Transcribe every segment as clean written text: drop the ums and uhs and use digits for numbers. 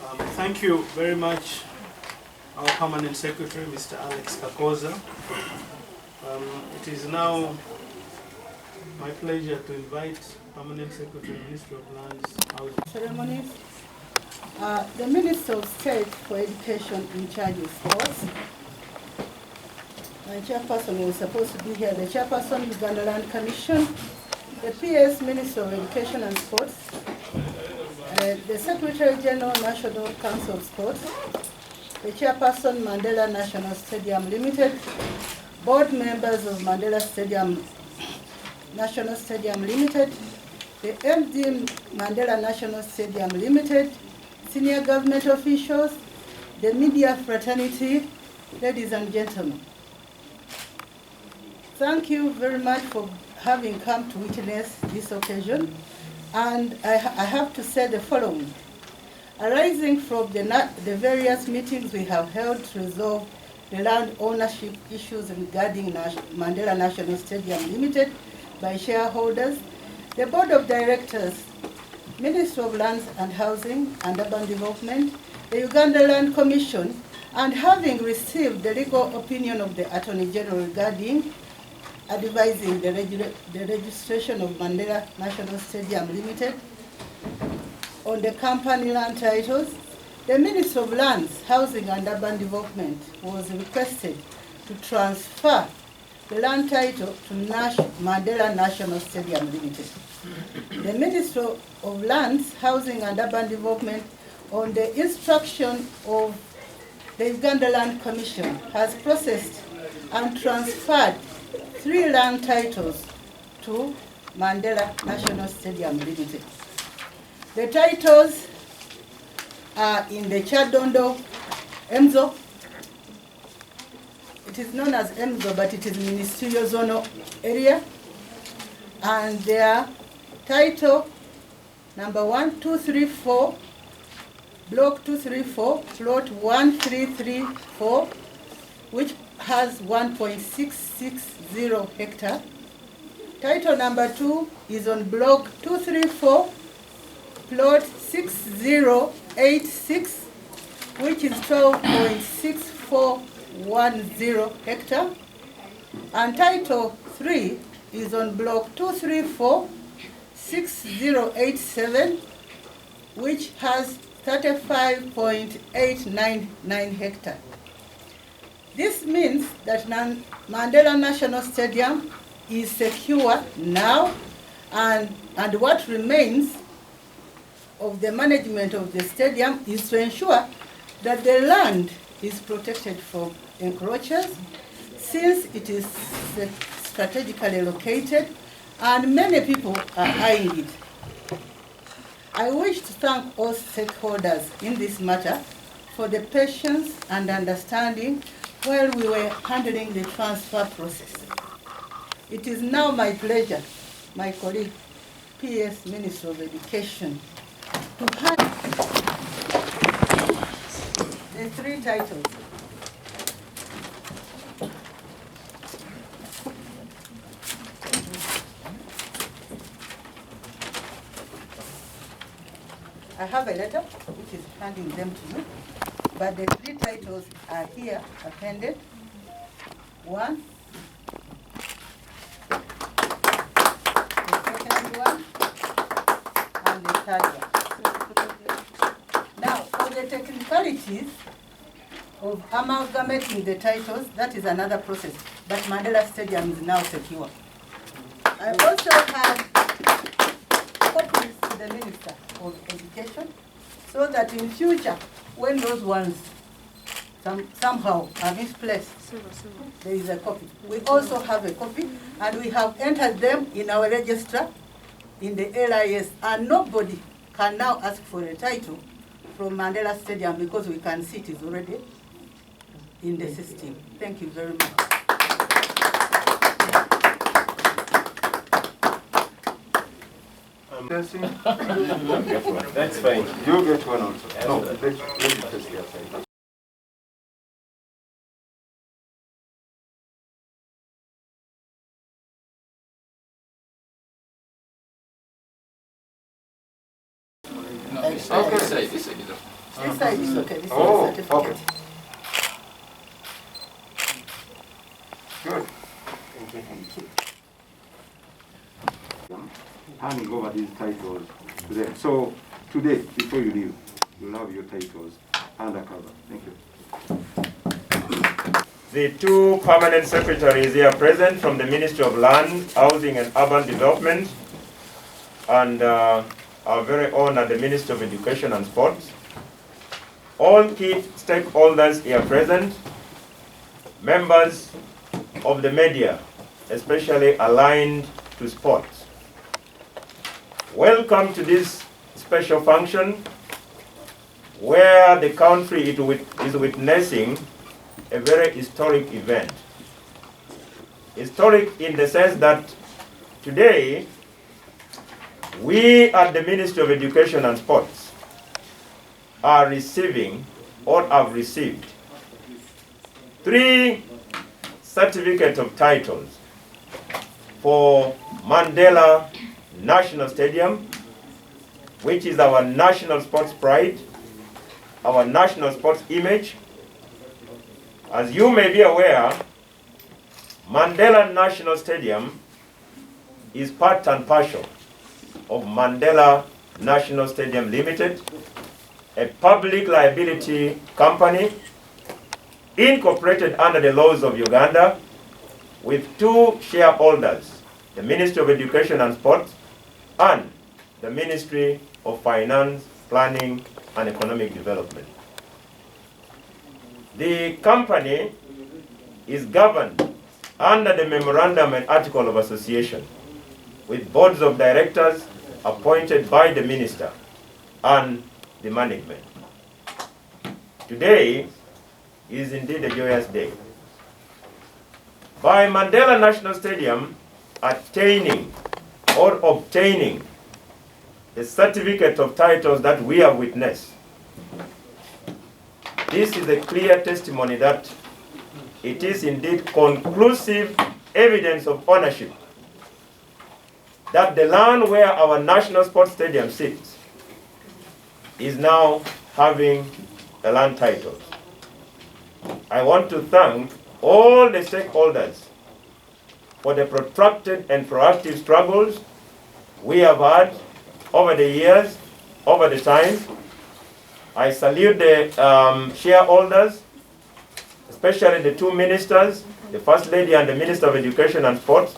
Thank you very much, our Permanent Secretary, Mr. Alex Kakoza. It is now my pleasure to invite Permanent Secretary, Minister of Lands, Housing. Ceremonies. The Minister of State for Education in charge of sports. My chairperson was supposed to be here. The chairperson, Uganda Land Commission. The PS Minister of Education and Sports. The Secretary General, National Council of Sports. The chairperson, Mandela National Stadium Limited. Board members of Mandela Stadium, National Stadium Limited. The MD Mandela National Stadium Limited. Senior government officials, the media fraternity, ladies and gentlemen. Thank you very much for having come to witness this occasion. And I have to say the following. Arising from the various meetings we have held to resolve the land ownership issues regarding Mandela National Stadium Limited by shareholders, the Board of Directors, Ministry of Lands and Housing and Urban Development, the Uganda Land Commission, and having received the legal opinion of the Attorney General regarding advising the registration of Mandela National Stadium Limited on the company land titles, the Ministry of Lands, Housing and Urban Development was requested to transfer the land title to Mandela National Stadium Limited. The Ministry of Lands, Housing and Urban Development, on the instruction of the Uganda Land Commission, has processed and transferred 3 land titles to Mandela National Stadium Limited. The titles are in the Chadondo Emzo. It is known as Emzo, but it is ministerial zonal area. And their title number 1234, block 234, plot 1334, which has 1.660 hectare. Title number 2 is on block 234, plot 6086, which is 12.6410 hectare. And title 3 is on block 234, 6087, which has 35.899 hectare. This means that Mandela National Stadium is secure now, and what remains of the management of the stadium is to ensure that the land is protected from encroachers, since it is strategically located and many people are eyeing it. I wish to thank all stakeholders in this matter for the patience and understanding while we were handling the transfer process. It is now my pleasure, my colleague, PS Minister of Education, to hand the 3 titles. I have a letter which is handing them to you, but the 3 titles are here appended. 1, the second one, and the third one. Now, for the technicalities of amalgamating the titles, that is another process, but Mandela Stadium is now secure. I also have copies to the Minister of Education, so that in future, when those ones somehow are misplaced, there is a copy. We also have a copy, and we have entered them in our register in the LIS, and nobody can now ask for a title from Mandela Stadium because we can see it is already in the system. Thank you very much. That's fine. You get one also. No, let me test your side. Okay. This side is okay. This is Oh, the certificate. okay. Good. Thank you. Handing over these titles to them. So today, before you leave, you'll have your titles undercover. Thank you. The two permanent secretaries here present from the Ministry of Land, Housing and Urban Development, and our very own at the Ministry of Education and Sports. All key stakeholders here present, members of the media, especially aligned to sports. Welcome to this special function where the country is witnessing a very historic event. Historic in the sense that today we at the Ministry of Education and Sports are receiving or have received 3 certificates of titles for Mandela National Stadium, which is our national sports pride, our national sports image. As you may be aware, Mandela National Stadium is part and parcel of Mandela National Stadium Limited, a public liability company incorporated under the laws of Uganda with 2 shareholders, the Ministry of Education and Sports and the Ministry of Finance, Planning and Economic Development. The company is governed under the Memorandum and Article of Association with boards of directors appointed by the Minister and the management. Today is indeed a joyous day. By Mandela National Stadium attaining or obtaining the certificate of titles that we have witnessed, this is a clear testimony that it is indeed conclusive evidence of ownership that the land where our national sports stadium sits is now having a land title. I want to thank all the stakeholders for the protracted and proactive struggles we have had over the years, over the time. I salute the shareholders, especially the 2 ministers, the First Lady and the Minister of Education and Sports,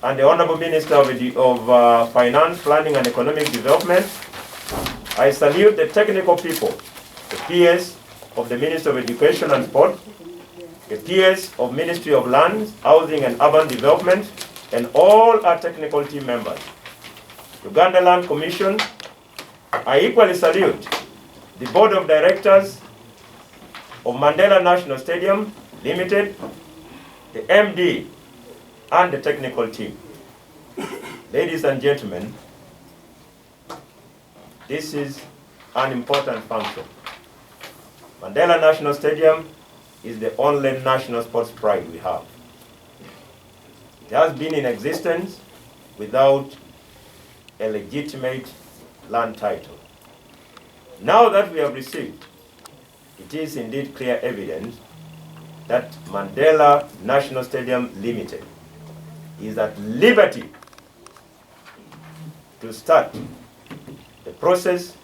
and the Honorable Minister of Finance, Planning and Economic Development. I salute the technical people, the PS of the Ministry of Education and Sport, the PS of Ministry of Lands, Housing and Urban Development, and all our technical team members. Uganda Land Commission, I equally salute the Board of Directors of Mandela National Stadium Limited, the MD, and the technical team. Ladies and gentlemen, this is an important function. Mandela National Stadium is the only national sports pride we have. It has been in existence without a legitimate land title. Now that we have received, it is indeed clear evidence that Mandela National Stadium Limited is at liberty to start the process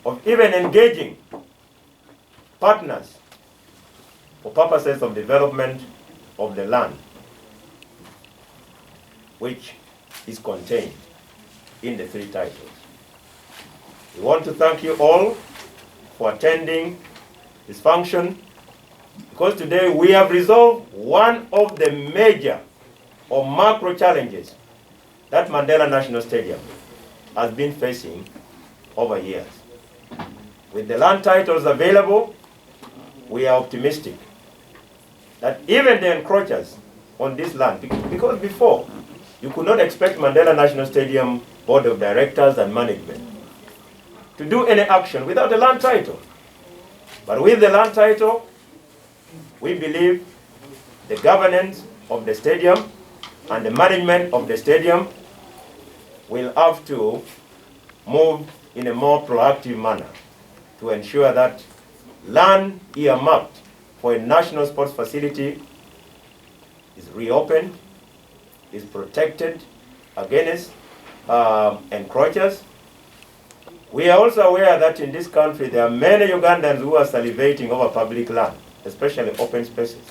of even engaging partners for purposes of development of the land, which is contained in the 3 titles. We want to thank you all for attending this function, because today we have resolved one of the major or macro challenges that Mandela National Stadium has been facing over years. With the land titles available, we are optimistic that even the encroachers on this land, because before, you could not expect Mandela National Stadium Board of Directors and management to do any action without a land title. But with the land title, we believe the governance of the stadium and the management of the stadium will have to move in a more proactive manner to ensure that land earmarked for a national sports facility is reopened, is protected against encroachers. We are also aware that in this country there are many Ugandans who are salivating over public land, especially open spaces.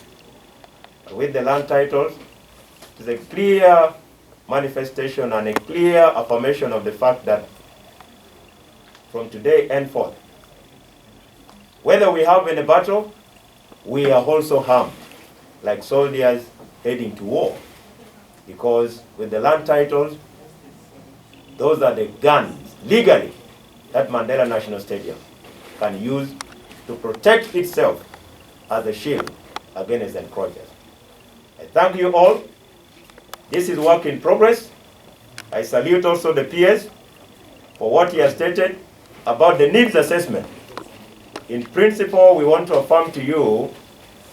With the land titles, it is a clear manifestation and a clear affirmation of the fact that from today henceforth, whether we have any battle, we are also armed, like soldiers heading to war. Because with the land titles, those are the guns, legally, that Mandela National Stadium can use to protect itself as a shield against encroachers. I thank you all. This is work in progress. I salute also the PS for what he has stated about the needs assessment. In principle, we want to affirm to you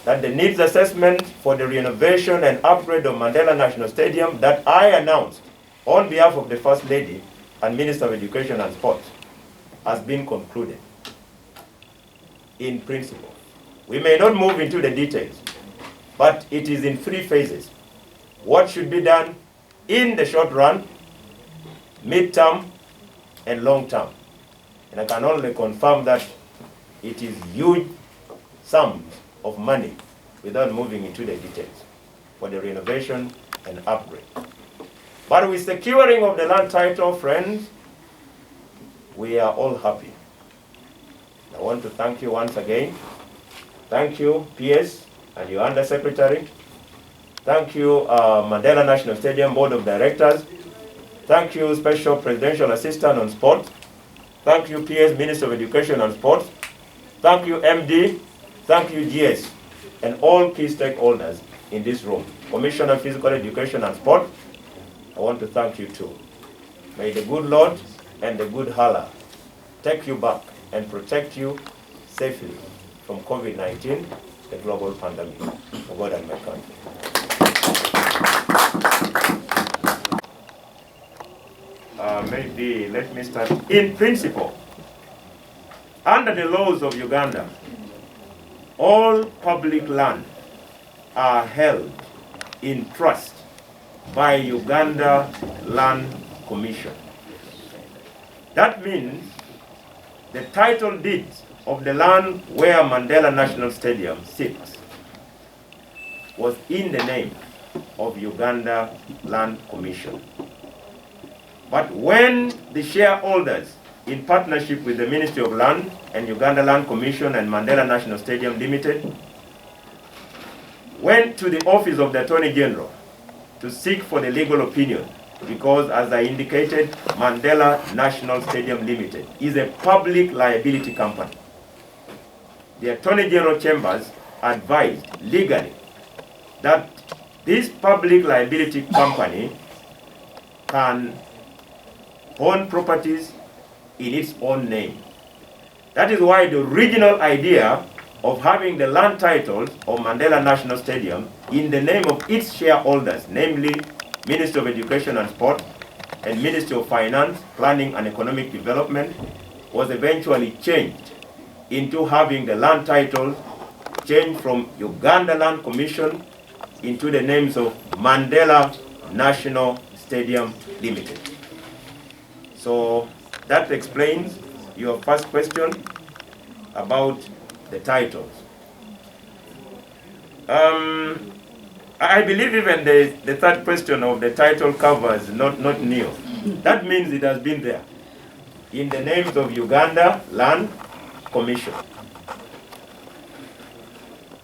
that the needs assessment for the renovation and upgrade of Mandela National Stadium that I announced on behalf of the First Lady and Minister of Education and Sports has been concluded. In principle. We may not move into the details, but it is in 3 phases. What should be done in the short run, mid-term, and long-term. And I can only confirm that it is huge sums of money without moving into the details for the renovation and upgrade. But with securing of the land title, friends, we are all happy. I want to thank you once again. Thank you, PS, and your Undersecretary. Thank you, Mandela National Stadium Board of Directors. Thank you, Special Presidential Assistant on Sport. Thank you, PS, Minister of Education and Sports. Thank you, MD. Thank you, GS, and all key stakeholders in this room. Commissioner of Physical Education and Sport, I want to thank you too. May the good Lord and the good Allah take you back and protect you safely from COVID-19, the global pandemic, for God and my country. Maybe let me start. In principle, under the laws of Uganda, all public land are held in trust by Uganda Land Commission. That means the title deeds of the land where Mandela National Stadium sits was in the name of Uganda Land Commission. But when the shareholders, in partnership with the Ministry of Land and Uganda Land Commission and Mandela National Stadium Limited, went to the office of the Attorney General to seek for the legal opinion, because as I indicated, Mandela National Stadium Limited is a public liability company. The Attorney General Chambers advised legally that this public liability company can own properties in its own name. That is why the original idea of having the land titles of Mandela National Stadium in the name of its shareholders, namely Ministry of Education and Sport and Ministry of Finance, Planning and Economic Development, was eventually changed into having the land titles changed from Uganda Land Commission into the names of Mandela National Stadium Limited. So that explains your first question about the titles. I believe even the third question of the title covers not new. That means it has been there in the names of Uganda Land Commission.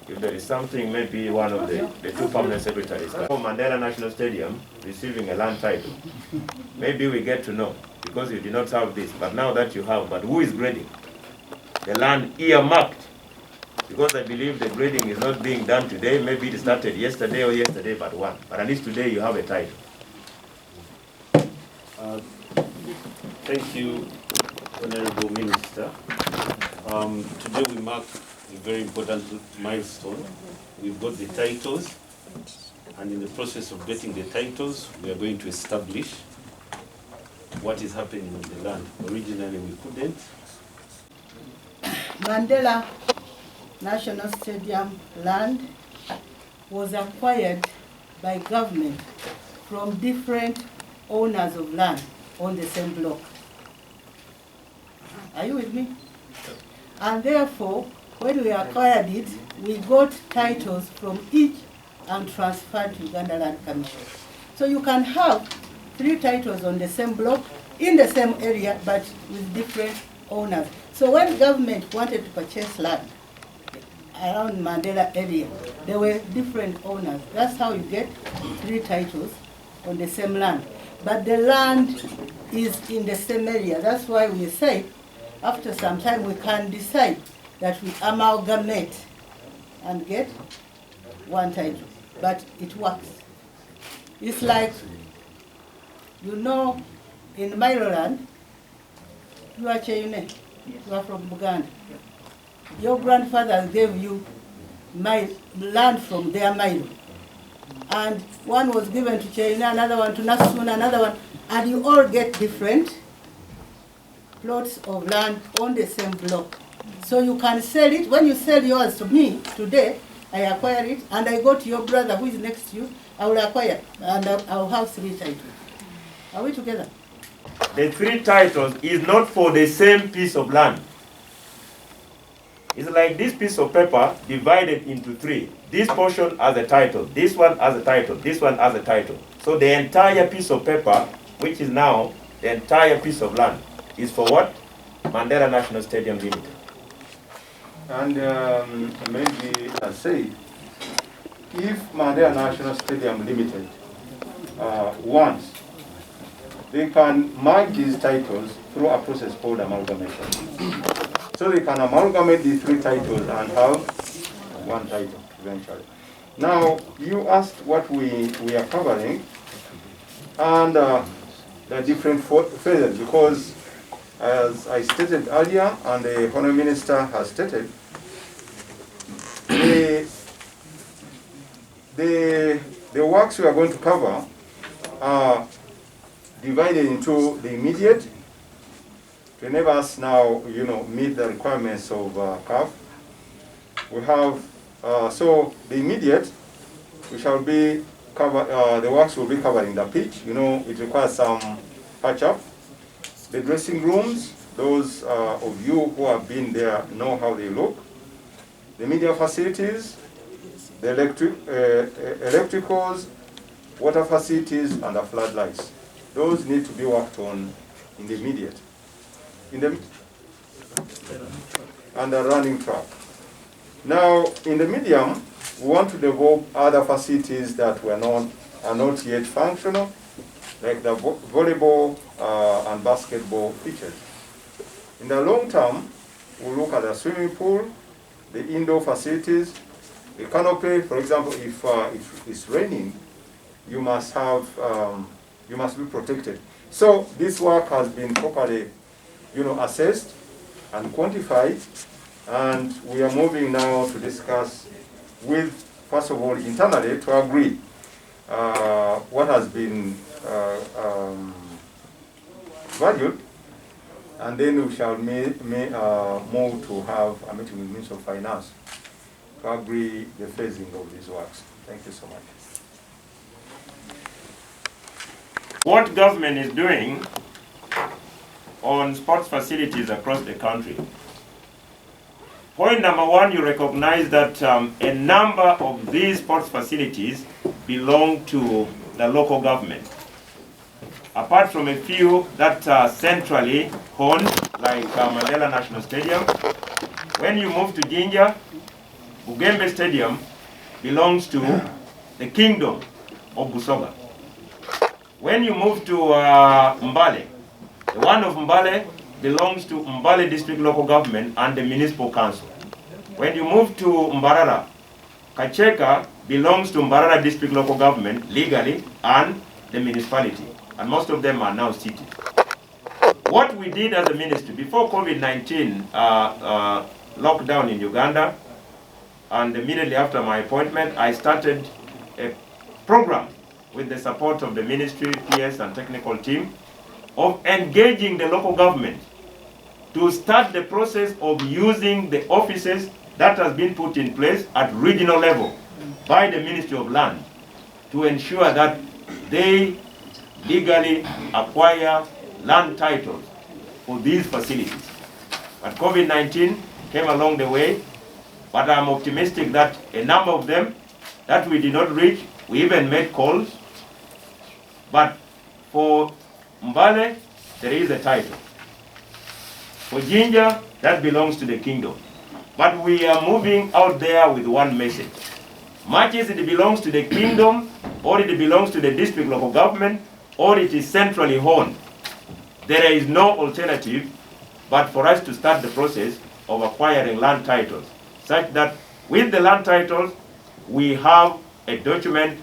If there is something, maybe one of the two permanent secretaries. Mandela National Stadium receiving a land title. Maybe we get to know, because you did not have this, but now that you have, but who is grading? The land earmarked. Because I believe the grading is not being done today, maybe it started yesterday or yesterday but one. But at least today you have a title. Thank you, Honorable Minister. Today we mark a very important milestone. We've got the titles, and in the process of getting the titles, we are going to establish what is happening on the land. Originally we couldn't. Mandela National Stadium land was acquired by government from different owners of land on the same block. Are you with me? And therefore, when we acquired it, we got titles from each and transferred to Uganda Land Commission. So you can have 3 titles on the same block, in the same area, but with different owners. So when government wanted to purchase land around Mandela area, there were different owners. That's how you get 3 titles on the same land. But the land is in the same area. That's why we say, after some time, we can decide that we amalgamate and get 1 title. But it works. It's like, you know, in Maryland, you are Cheyenne, you are from Buganda. Your grandfather gave you land from their Milo. And one was given to Cheyenne, another one to Nasun, another one, and you all get different plots of land on the same block. So you can sell it. When you sell yours to me today, I acquire it, and I go to your brother who is next to you, I will acquire, and I'll have 3 titles. Are we together? The 3 titles is not for the same piece of land. It's like this piece of paper divided into 3. This portion has a title, this one has a title, this one has a title. So the entire piece of paper, which is now the entire piece of land, is for what? Mandela National Stadium Limited. And maybe I say, if Mandela National Stadium Limited wants, they can merge these titles through a process called amalgamation. So they can amalgamate these 3 titles and have 1 title eventually. Now, you asked what we are covering and the different phases, because as I stated earlier and the Honourable Minister has stated, the works we are going to cover are divided into the immediate, to enable us now, meet the requirements of CAF. We have, so the immediate, we shall be the works will be covering the pitch. It requires some patch up. The dressing rooms, those of you who have been there know how they look. The media facilities, the electricals, water facilities, and the floodlights. Those need to be worked on in the immediate. And the running track. Now, in the medium, we want to develop other facilities that are not yet functional, like the volleyball and basketball pitches. In the long term, we'll look at the swimming pool, the indoor facilities, the canopy. For example, if it's raining, you must be protected. So this work has been properly, assessed and quantified, and we are moving now to discuss with, first of all, internally to agree what has been valued, and then we shall move to have a meeting with the Minister of Finance to agree the phasing of these works. Thank you so much. What government is doing on sports facilities across the country. Point number 1, you recognize that a number of these sports facilities belong to the local government. Apart from a few that are centrally owned, like Mandela National Stadium, when you move to Jinja, Bugembe Stadium belongs to the Kingdom of Busoga. When you move to Mbale, the one of Mbale belongs to Mbale District Local Government and the Municipal Council. When you move to Mbarara, Kacheka belongs to Mbarara District Local Government legally and the municipality. And most of them are now cities. What we did as a ministry, before COVID-19 lockdown in Uganda, and immediately after my appointment, I started a program with the support of the ministry, PS and technical team, of engaging the local government to start the process of using the offices that has been put in place at regional level by the Ministry of Land to ensure that they legally acquire land titles for these facilities. But COVID-19 came along the way, but I'm optimistic that a number of them that we did not reach, we even made calls. But for Mbale, there is a title. For Ginger, that belongs to the kingdom. But we are moving out there with one message. Much as it belongs to the kingdom, or it belongs to the district local government, or it is centrally owned, there is no alternative but for us to start the process of acquiring land titles, such that with the land titles, we have a document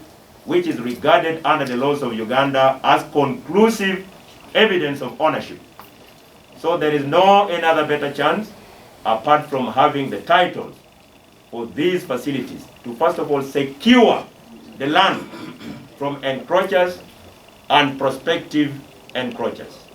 which is regarded under the laws of Uganda as conclusive evidence of ownership. So there is no any other better chance apart from having the titles for these facilities to first of all secure the land from encroachers and prospective encroachers.